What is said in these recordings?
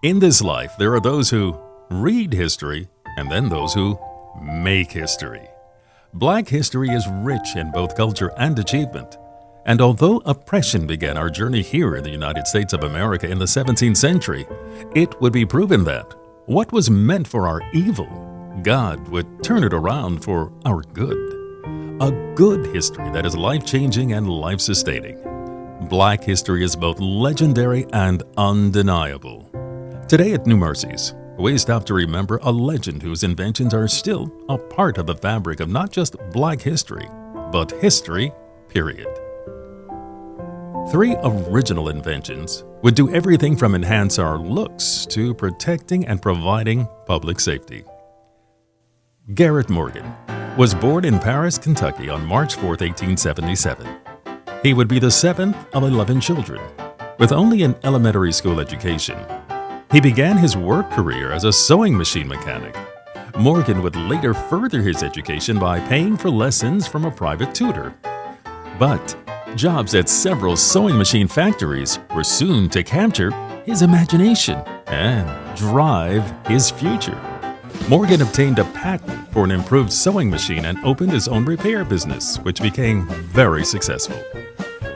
In this life, there are those who read history and then those who make history. Black history is rich in both culture and achievement. And although oppression began our journey here in the United States of America in the 17th century, it would be proven that what was meant for our evil, God would turn it around for our good. A good history that is life-changing and life-sustaining. Black history is both legendary and undeniable. Today at New Mercies, we stop to remember a legend whose inventions are still a part of the fabric of not just Black history, but history, period. 3 original inventions would do everything from enhance our looks to protecting and providing public safety. Garrette Morgan was born in Paris, Kentucky on March 4, 1877. He would be the 7th of 11 children, with only an elementary school education. He began his work career as a sewing machine mechanic. Morgan would later further his education by paying for lessons from a private tutor. But jobs at several sewing machine factories were soon to capture his imagination and drive his future. Morgan obtained a patent for an improved sewing machine and opened his own repair business, which became very successful.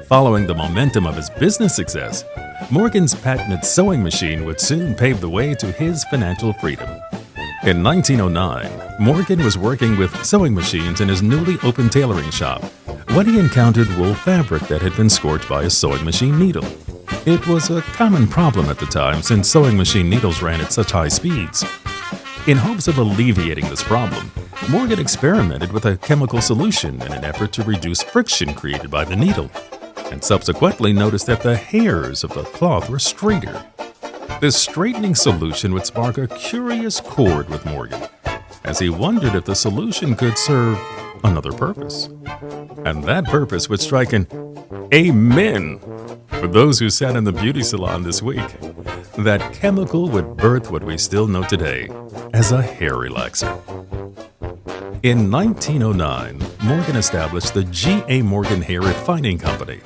Following the momentum of his business success, Morgan's patented sewing machine would soon pave the way to his financial freedom. In 1909, Morgan was working with sewing machines in his newly opened tailoring shop when he encountered wool fabric that had been scorched by a sewing machine needle. It was a common problem at the time since sewing machine needles ran at such high speeds. In hopes of alleviating this problem, Morgan experimented with a chemical solution in an effort to reduce friction created by the needle, and subsequently noticed that the hairs of the cloth were straighter. This straightening solution would spark a curious chord with Morgan, as he wondered if the solution could serve another purpose. And that purpose would strike an amen for those who sat in the beauty salon this week. That chemical would birth what we still know today as a hair relaxer. In 1909, Morgan established the G.A. Morgan Hair Refining Company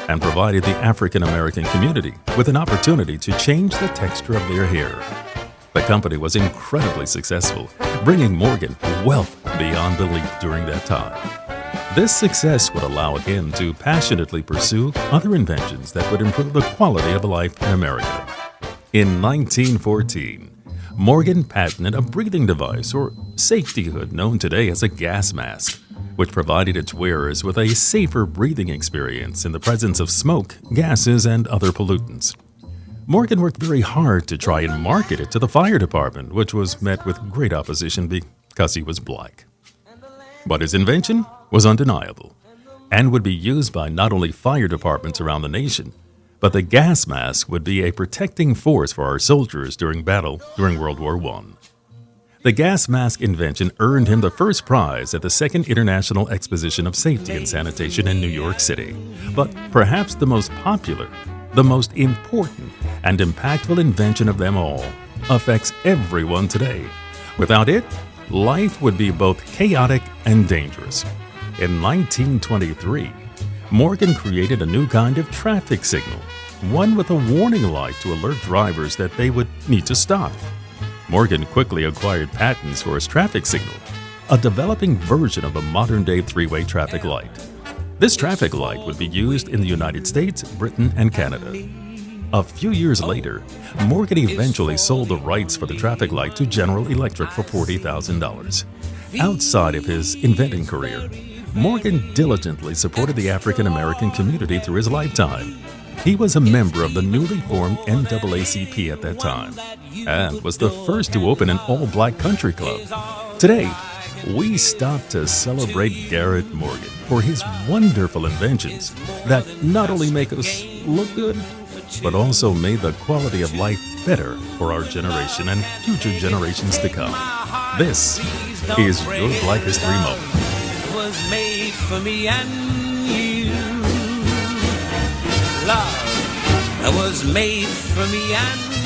and provided the African American community with an opportunity to change the texture of their hair. The company was incredibly successful, bringing Morgan wealth beyond belief during that time. This success would allow him to passionately pursue other inventions that would improve the quality of life in America. In 1914, Morgan patented a breathing device or safety hood known today as a gas mask, which provided its wearers with a safer breathing experience in the presence of smoke, gases, and other pollutants. Morgan worked very hard to try and market it to the fire department, which was met with great opposition because he was Black. But his invention was undeniable and would be used by not only fire departments around the nation, but the gas mask would be a protecting force for our soldiers during battle during World War I. The gas mask invention earned him the first prize at the Second International Exposition of Safety and Sanitation in New York City. But perhaps the most popular, the most important, and impactful invention of them all affects everyone today. Without it, life would be both chaotic and dangerous. In 1923, Morgan created a new kind of traffic signal, one with a warning light to alert drivers that they would need to stop. Morgan quickly acquired patents for his traffic signal, a developing version of a modern-day three-way traffic light. This traffic light would be used in the United States, Britain, and Canada. A few years later, Morgan eventually sold the rights for the traffic light to General Electric for $40,000. Outside of his inventing career, Morgan diligently supported the African American community through his lifetime. He was a member of the newly formed NAACP at that time and was the first to open an all-Black country club. Today, we stop to celebrate Garrette Morgan for his wonderful inventions that not only make us look good, but also made the quality of life better for our generation and future generations to come. This is your Black History Moment. Was made for me and you. Love that was made for me and